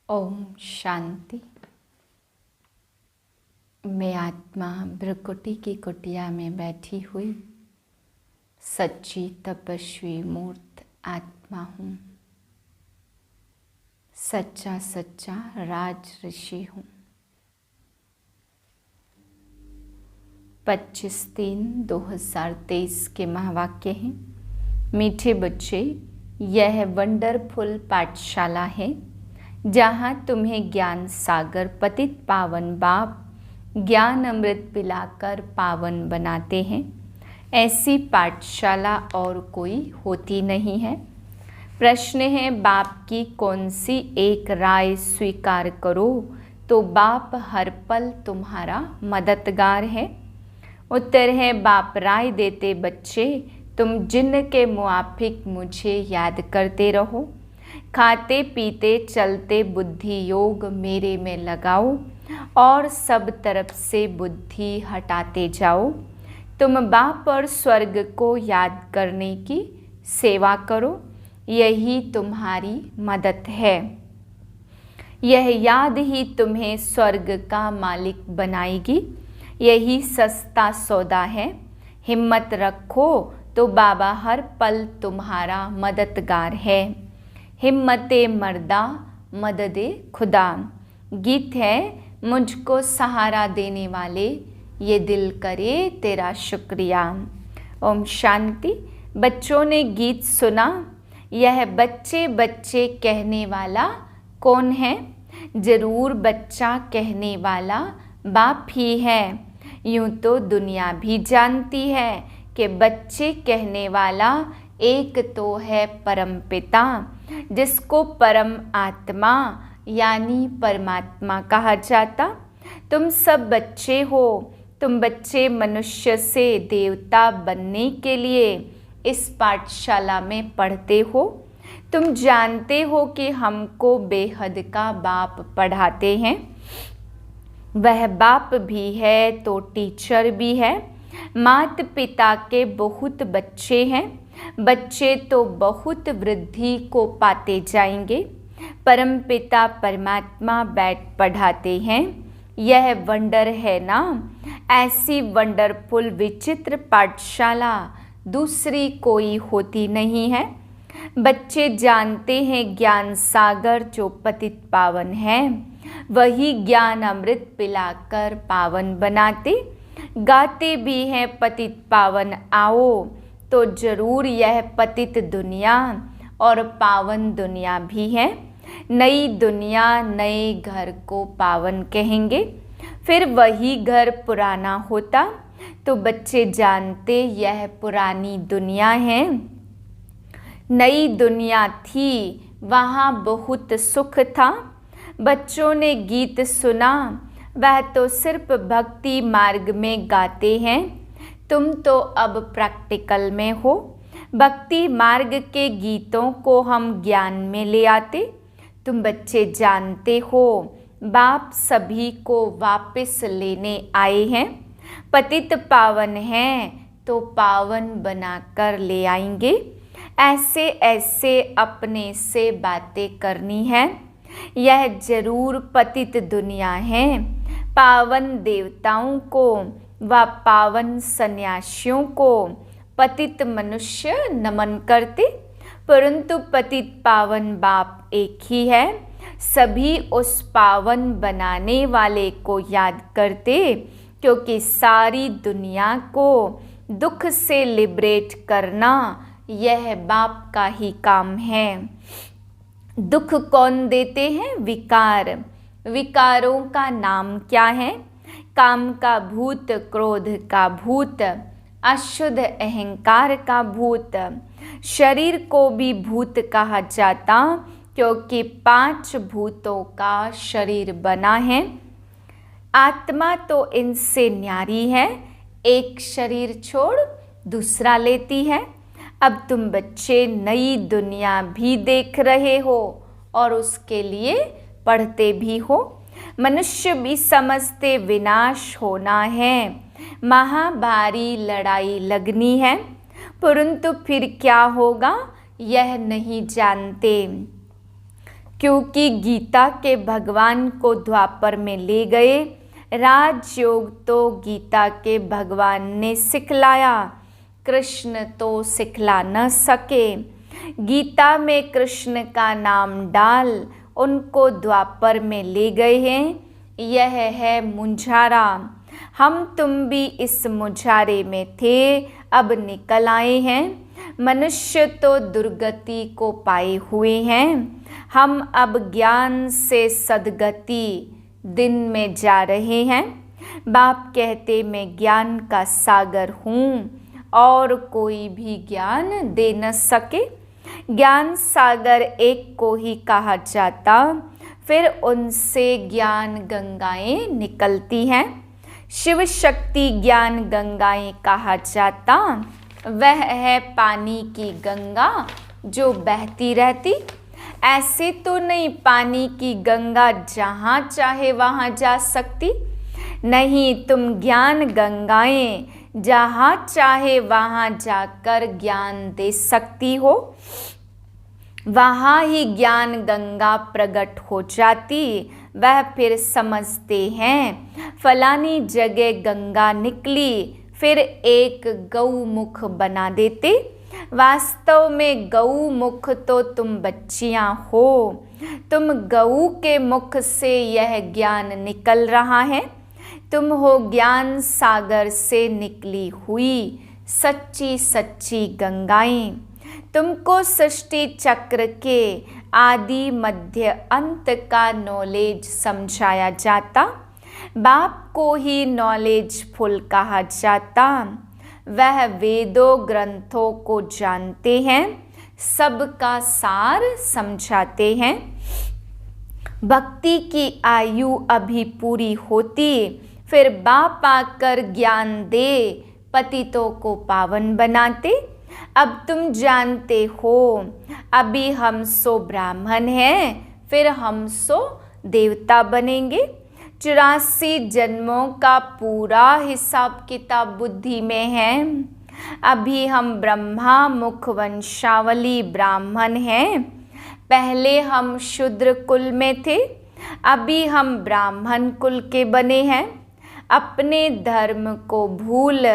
ओम शांति। मैं आत्मा भ्रकुटी की कुटिया में बैठी हुई सच्ची तपस्वी मूर्त आत्मा हूँ। सच्चा सच्चा राज ऋषि हूँ। 25/3/2023 के महावाक्य हैं। मीठे बच्चे, यह वंडरफुल पाठशाला है जहाँ तुम्हें ज्ञान सागर पतित पावन बाप ज्ञान अमृत पिलाकर पावन बनाते हैं। ऐसी पाठशाला और कोई होती नहीं है। प्रश्न है, बाप की कौन सी एक राय स्वीकार करो तो बाप हर पल तुम्हारा मददगार है। उत्तर है, बाप राय देते बच्चे, तुम जिन्न के मुआफिक मुझे याद करते रहो। खाते पीते चलते बुद्धि योग मेरे में लगाओ और सब तरफ से बुद्धि हटाते जाओ। तुम बाप और स्वर्ग को याद करने की सेवा करो, यही तुम्हारी मदद है। यह याद ही तुम्हें स्वर्ग का मालिक बनाएगी। यही सस्ता सौदा है। हिम्मत रखो तो बाबा हर पल तुम्हारा मददगार है। हिम्मते मर्दा मददे खुदा। गीत है, मुझको सहारा देने वाले ये दिल करे तेरा शुक्रिया। ओम शांति। बच्चों ने गीत सुना। यह बच्चे बच्चे कहने वाला कौन है? जरूर बच्चा कहने वाला बाप ही है। यूं तो दुनिया भी जानती है कि बच्चे कहने वाला एक तो है परम पिता, जिसको परम आत्मा यानी परमात्मा कहा जाता। तुम सब बच्चे हो। तुम बच्चे मनुष्य से देवता बनने के लिए इस पाठशाला में पढ़ते हो। तुम जानते हो कि हमको बेहद का बाप पढ़ाते हैं। वह बाप भी है तो टीचर भी है। माता पिता के बहुत बच्चे हैं। बच्चे तो बहुत वृद्धि को पाते जाएंगे। परम पिता परमात्मा बैठ पढ़ाते हैं। यह वंडर है ना। ऐसी वंडरफुल विचित्र पाठशाला दूसरी कोई होती नहीं है। बच्चे जानते हैं ज्ञान सागर जो पतित पावन है, वही ज्ञान अमृत पिलाकर पावन बनाते। गाते भी हैं पतित पावन आओ, तो जरूर यह पतित दुनिया और पावन दुनिया भी है। नई दुनिया नए घर को पावन कहेंगे। फिर वही घर पुराना होता तो बच्चे जानते यह पुरानी दुनिया है। नई दुनिया थी, वहाँ बहुत सुख था। बच्चों ने गीत सुना, वह तो सिर्फ भक्ति मार्ग में गाते हैं। तुम तो अब प्रैक्टिकल में हो। भक्ति मार्ग के गीतों को हम ज्ञान में ले आते। तुम बच्चे जानते हो बाप सभी को वापस लेने आए हैं। पतित पावन हैं तो पावन बनाकर ले आएंगे। ऐसे ऐसे अपने से बातें करनी है। यह जरूर पतित दुनिया है। पावन देवताओं को व पावन सन्यासियों को पतित मनुष्य नमन करते, परंतु पतित पावन बाप एक ही है। सभी उस पावन बनाने वाले को याद करते, क्योंकि सारी दुनिया को दुख से लिबरेट करना यह बाप का ही काम है। दुख कौन देते हैं? विकार। विकारों का नाम क्या है? काम का भूत, क्रोध का भूत, अशुद्ध अहंकार का भूत। शरीर को भी भूत कहा जाता, क्योंकि 5 भूतों का शरीर बना है। आत्मा तो इनसे न्यारी है। एक शरीर छोड़ दूसरा लेती है। अब तुम बच्चे नई दुनिया भी देख रहे हो और उसके लिए पढ़ते भी हो। मनुष्य भी समझते विनाश होना है, महाभारी लड़ाई लगनी है, परंतु फिर क्या होगा यह नहीं जानते। क्योंकि गीता के भगवान को द्वापर में ले गए। राजयोग तो गीता के भगवान ने सिखलाया, कृष्ण तो सिखला न सके। गीता में कृष्ण का नाम डाल उनको द्वापर में ले गए हैं। यह है मुंझारा। हम तुम भी इस मुझारे में थे, अब निकल आए हैं। मनुष्य तो दुर्गति को पाए हुए हैं। हम अब ज्ञान से सद्गति दिन में जा रहे हैं। बाप कहते मैं ज्ञान का सागर हूँ और कोई भी ज्ञान दे न सके। ज्ञान सागर एक को ही कहा जाता, फिर उनसे ज्ञान गंगाएं निकलती हैं। शिव शक्ति ज्ञान गंगाएं कहा जाता, वह है पानी की गंगा जो बहती रहती। ऐसे तो नहीं पानी की गंगा जहाँ चाहे वहाँ जा सकती। नहीं, तुम ज्ञान गंगाएं जहाँ चाहे वहाँ जाकर ज्ञान दे सकती हो। वहाँ ही ज्ञान गंगा प्रकट हो जाती। वह फिर समझते हैं फलानी जगह गंगा निकली, फिर एक गौमुख बना देते। वास्तव में गौमुख तो तुम बच्चियां हो। तुम गऊ के मुख से यह ज्ञान निकल रहा है। तुम हो ज्ञान सागर से निकली हुई सच्ची सच्ची गंगाएं। तुमको सृष्टि चक्र के आदि मध्य अंत का नॉलेज समझाया जाता। बाप को ही नॉलेज फुल कहा जाता। वह वेदों ग्रंथों को जानते हैं, सबका सार समझाते हैं। भक्ति की आयु अभी पूरी होती, फिर बाप आकर ज्ञान दे पतितों को पावन बनाते। अब तुम जानते हो, अभी हम सो ब्राह्मण हैं, फिर हम सो देवता बनेंगे। 84 जन्मों का पूरा हिसाब किताब बुद्धि में है। अभी हम ब्रह्मा मुख वंशावली ब्राह्मण हैं। पहले हम शूद्र कुल में थे, अभी हम ब्राह्मण कुल के बने हैं। अपने धर्म को भूल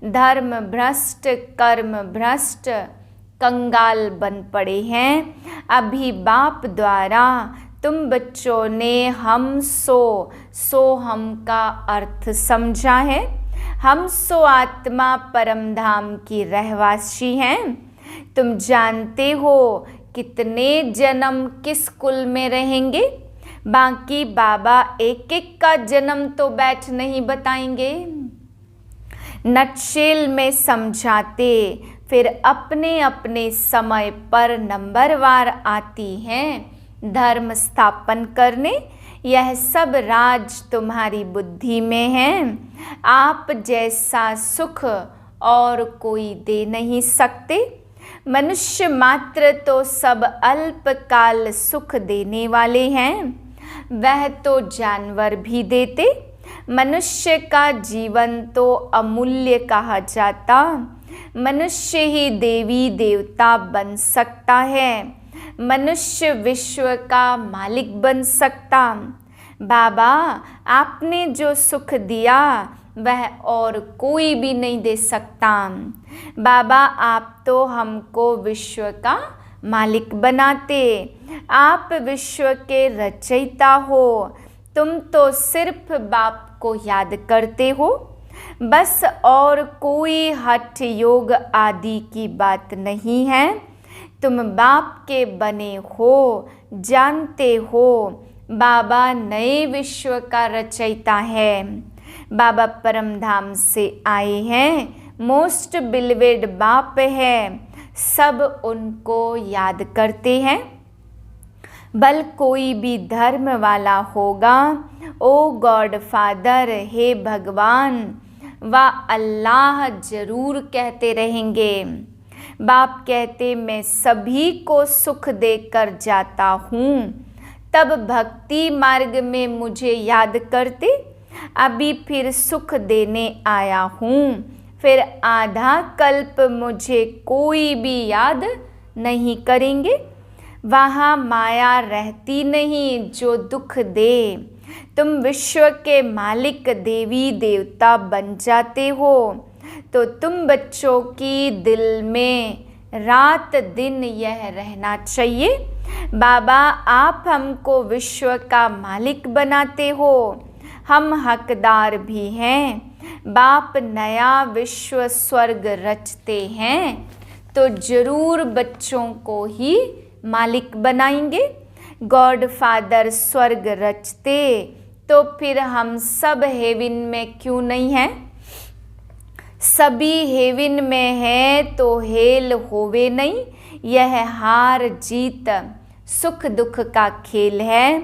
धर्म भ्रष्ट कर्म भ्रष्ट कंगाल बन पड़े हैं। अभी बाप द्वारा तुम बच्चों ने हम सो हम का अर्थ समझा है। हम सो आत्मा परम धाम की रहवासी हैं। तुम जानते हो कितने जन्म किस कुल में रहेंगे। बाकी बाबा एक एक का जन्म तो बैठ नहीं बताएंगे, नटशेल में समझाते, फिर अपने अपने समय पर नंबरवार आती हैं धर्म स्थापन करने। यह सब राज तुम्हारी बुद्धि में है। आप जैसा सुख और कोई दे नहीं सकते। मनुष्य मात्र तो सब अल्पकाल सुख देने वाले हैं। वह तो जानवर भी देते। मनुष्य का जीवन तो अमूल्य कहा जाता। मनुष्य ही देवी देवता बन सकता है। मनुष्य विश्व का मालिक बन सकता। बाबा आपने जो सुख दिया वह और कोई भी नहीं दे सकता। बाबा आप तो हमको विश्व का मालिक बनाते। आप विश्व के रचयिता हो। तुम तो सिर्फ बाप को याद करते हो बस, और कोई हठ योग आदि की बात नहीं है। तुम बाप के बने हो, जानते हो बाबा नए विश्व का रचयिता है। बाबा परम धाम से आए हैं, मोस्ट बिलवेड बाप है। सब उनको याद करते हैं। बल कोई भी धर्म वाला होगा, ओ गॉड फादर, हे भगवान व अल्लाह जरूर कहते रहेंगे। बाप कहते मैं सभी को सुख देकर जाता हूँ। तब भक्ति मार्ग में मुझे याद करते। अभी फिर सुख देने आया हूँ, फिर आधा कल्प मुझे कोई भी याद नहीं करेंगे। वहाँ माया रहती नहीं जो दुख दे। तुम विश्व के मालिक देवी देवता बन जाते हो तो तुम बच्चों की दिल में रात दिन यह रहना चाहिए, बाबा आप हमको विश्व का मालिक बनाते हो, हम हकदार भी हैं। बाप नया विश्व स्वर्ग रचते हैं तो जरूर बच्चों को ही मालिक बनाएंगे। गॉड फादर स्वर्ग रचते तो फिर हम सब हेवन में क्यों नहीं हैं? सभी हेवन में है तो हेल होवे नहीं। यह हार जीत सुख दुख का खेल है।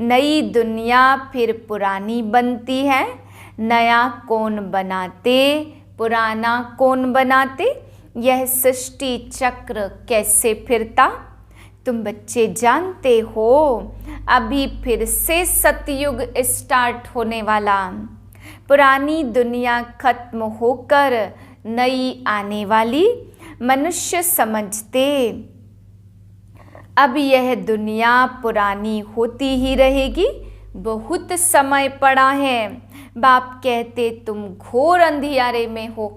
नई दुनिया फिर पुरानी बनती है। नया कौन बनाते, पुराना कौन बनाते? यह सृष्टि चक्र कैसे फिरता? तुम बच्चे जानते हो अभी फिर से सतयुग स्टार्ट होने वाला। पुरानी दुनिया खत्म होकर नई आने वाली। मनुष्य समझते अब यह दुनिया पुरानी होती ही रहेगी, बहुत समय पड़ा है। बाप कहते तुम घोर अंधियारे में हो,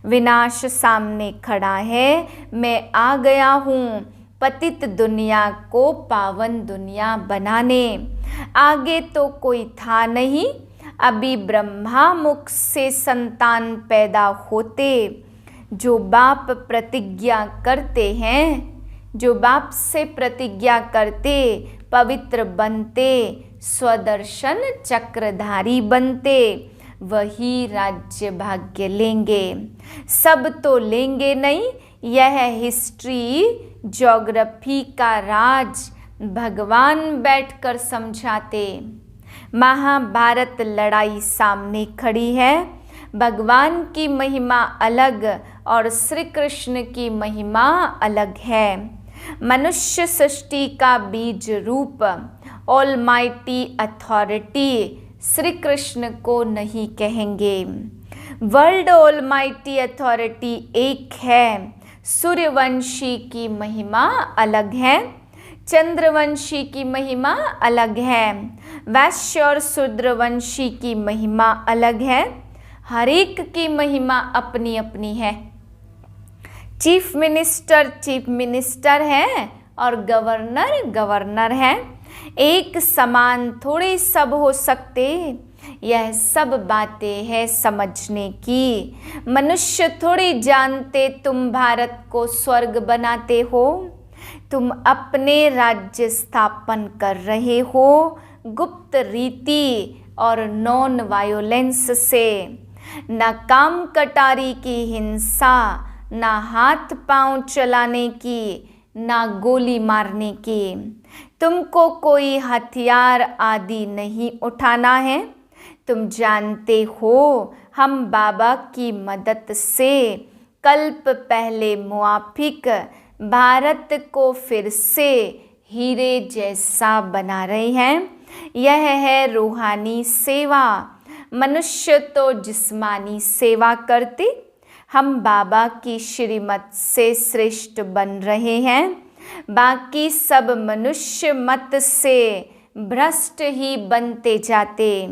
विनाश सामने खड़ा है। मैं आ गया हूँ पतित दुनिया को पावन दुनिया बनाने। आगे तो कोई था नहीं, अभी ब्रह्मा मुख से संतान पैदा होते। जो बाप प्रतिज्ञा करते हैं, जो बाप से प्रतिज्ञा करते, पवित्र बनते, स्वदर्शन चक्रधारी बनते, वही राज्य भाग्य लेंगे। सब तो लेंगे नहीं। यह हिस्ट्री ज्योग्राफी का राज भगवान बैठकर समझाते। महाभारत लड़ाई सामने खड़ी है। भगवान की महिमा अलग और श्री कृष्ण की महिमा अलग है। मनुष्य सृष्टि का बीज रूप ऑलमाइटी अथॉरिटी श्री कृष्ण को नहीं कहेंगे। वर्ल्ड ऑलमाइटी अथॉरिटी एक है। सूर्यवंशी की महिमा अलग है, चंद्रवंशी की महिमा अलग है, वैश्य और शूद्रवंशी की महिमा अलग है। हर एक की महिमा अपनी अपनी है। चीफ मिनिस्टर है और गवर्नर गवर्नर है। एक समान थोड़े सब हो सकते। यह सब बातें है समझने की। मनुष्य थोड़ी जानते तुम भारत को स्वर्ग बनाते हो। तुम अपने राज्य स्थापन कर रहे हो गुप्त रीति और नॉन वायोलेंस से। न काम कटारी की हिंसा, न हाथ पांव चलाने की, न गोली मारने की। तुमको कोई हथियार आदि नहीं उठाना है। तुम जानते हो हम बाबा की मदद से कल्प पहले मुआफिक भारत को फिर से हीरे जैसा बना रहे हैं। यह है रूहानी सेवा। मनुष्य तो जिस्मानी सेवा करते। हम बाबा की श्रीमत से श्रेष्ठ बन रहे हैं। बाकी सब मनुष्य मत से भ्रष्ट ही बनते जाते।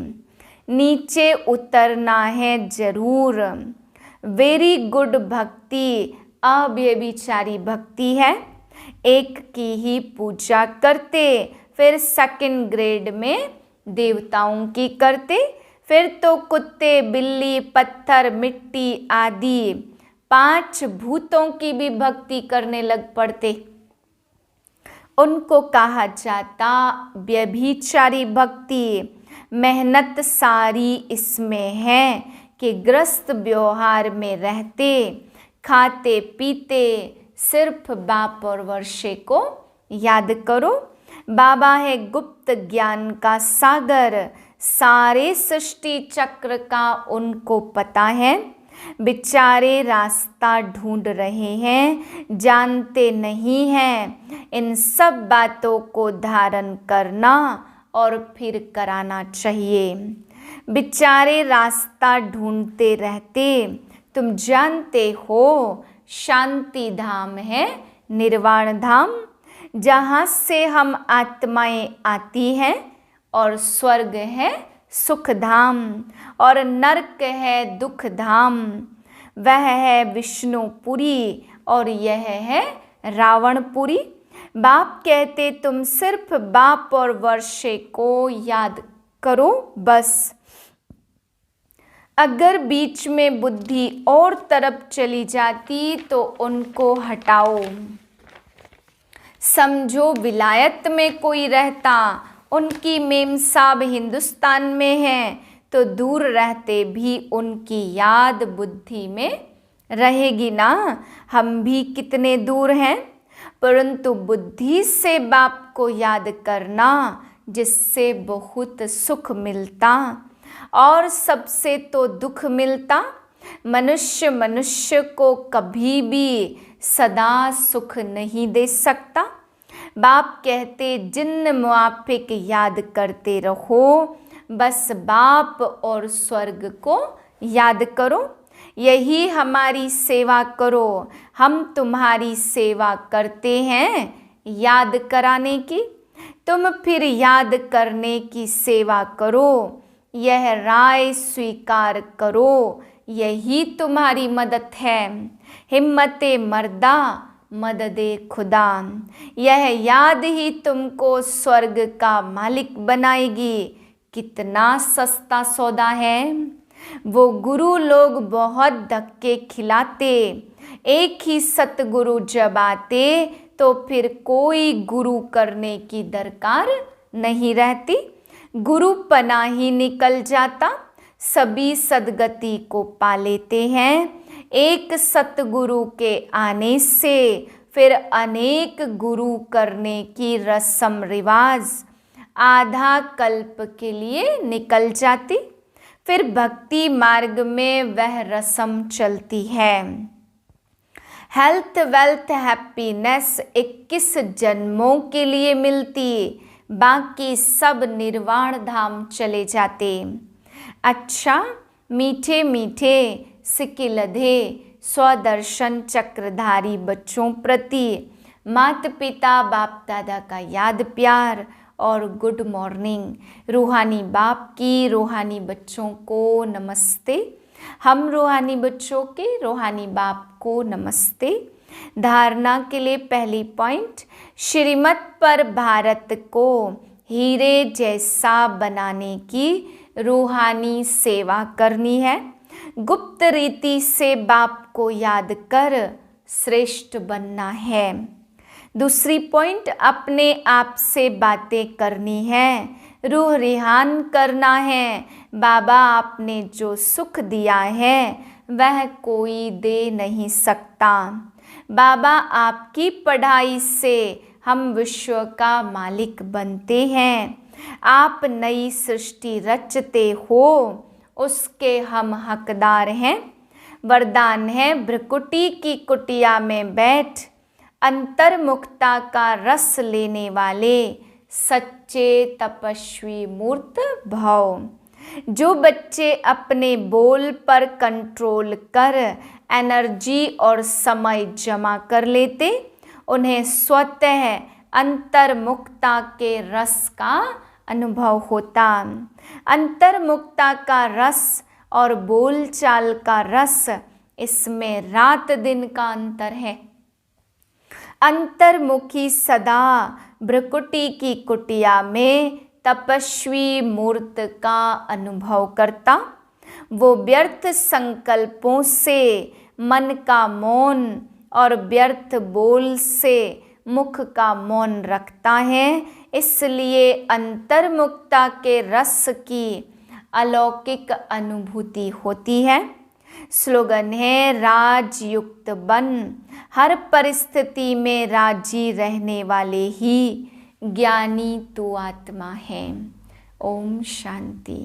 नीचे उतरना है जरूर। वेरी गुड भक्ति अव्यभिचारी भक्ति है। एक की ही पूजा करते, फिर सेकंड ग्रेड में देवताओं की करते, फिर तो कुत्ते बिल्ली पत्थर मिट्टी आदि 5 भूतों की भी भक्ति करने लग पड़ते। उनको कहा जाता व्यभिचारी भक्ति। मेहनत सारी इसमें है कि ग्रस्त व्यवहार में रहते, खाते पीते सिर्फ बाप और वर्षे को याद करो। बाबा है गुप्त ज्ञान का सागर। सारे सृष्टि चक्र का उनको पता है। बेचारे रास्ता ढूंढ रहे हैं, जानते नहीं हैं। इन सब बातों को धारण करना और फिर कराना चाहिए। बेचारे रास्ता ढूंढते रहते। तुम जानते हो शांति धाम है निर्वाण धाम। जहाँ से हम आत्माएं आती हैं, और स्वर्ग है सुख धाम और नरक है दुख धाम। वह है विष्णुपुरी और यह है रावणपुरी। बाप कहते तुम सिर्फ बाप और वर्षे को याद करो बस। अगर बीच में बुद्धि और तरफ चली जाती तो उनको हटाओ। समझो विलायत में कोई रहता, उनकी मेम साहब हिंदुस्तान में है, तो दूर रहते भी उनकी याद बुद्धि में रहेगी ना। हम भी कितने दूर हैं, परंतु बुद्धि से बाप को याद करना, जिससे बहुत सुख मिलता और सबसे तो दुख मिलता। मनुष्य को कभी भी सदा सुख नहीं दे सकता। बाप कहते जिन मुआफिक याद करते रहो, बस बाप और स्वर्ग को याद करो। यही हमारी सेवा करो। हम तुम्हारी सेवा करते हैं याद कराने की, तुम फिर याद करने की सेवा करो। यह राय स्वीकार करो, यही तुम्हारी मदद है। हिम्मते मर्दा मददे खुदा। यह याद ही तुमको स्वर्ग का मालिक बनाएगी। कितना सस्ता सौदा है। वो गुरु लोग बहुत धक्के खिलाते, एक ही सतगुरु जब आते तो फिर कोई गुरु करने की दरकार नहीं रहती। गुरु पना ही निकल जाता, सभी सदगति को पा लेते हैं। एक सतगुरु के आने से फिर अनेक गुरु करने की रस्म रिवाज आधा कल्प के लिए निकल जाती। फिर भक्ति मार्ग में वह रस्म चलती है। हेल्थ वेल्थ हैप्पीनेस 21 जन्मों के लिए मिलती, बाकी सब निर्वाण धाम चले जाते। अच्छा, मीठे मीठे सिकिलधे स्वदर्शन चक्रधारी बच्चों प्रति माता पिता बाप दादा का याद प्यार और गुड मॉर्निंग। रूहानी बाप की रूहानी बच्चों को नमस्ते। हम रूहानी बच्चों के रूहानी बाप को नमस्ते। धारणा के लिए पहली पॉइंट, श्रीमत पर भारत को हीरे जैसा बनाने की रूहानी सेवा करनी है। गुप्त रीति से बाप को याद कर श्रेष्ठ बनना है। दूसरी पॉइंट, अपने आप से बातें करनी है, रूह रिहान करना है। बाबा आपने जो सुख दिया है वह कोई दे नहीं सकता। बाबा आपकी पढ़ाई से हम विश्व का मालिक बनते हैं। आप नई सृष्टि रचते हो, उसके हम हकदार हैं। वरदान है भ्रकुटी की कुटिया में बैठ अंतर्मुखता का रस लेने वाले सच्चे तपस्वी मूर्त भव। जो बच्चे अपने बोल पर कंट्रोल कर एनर्जी और समय जमा कर लेते, उन्हें स्वतः अंतर्मुखता के रस का अनुभव होता। अंतर्मुखता का रस और बोलचाल का रस, इसमें रात दिन का अंतर है। अंतर्मुखी सदा भ्रकुटी की कुटिया में तपस्वी मूर्त का अनुभव करता। वो व्यर्थ संकल्पों से मन का मौन और व्यर्थ बोल से मुख का मौन रखता है। इसलिए अंतर्मुखता के रस की अलौकिक अनुभूति होती है। स्लोगन है राजयुक्त बन, हर परिस्थिति में राजी रहने वाले ही ज्ञानी तू आत्मा है। ओम शांति।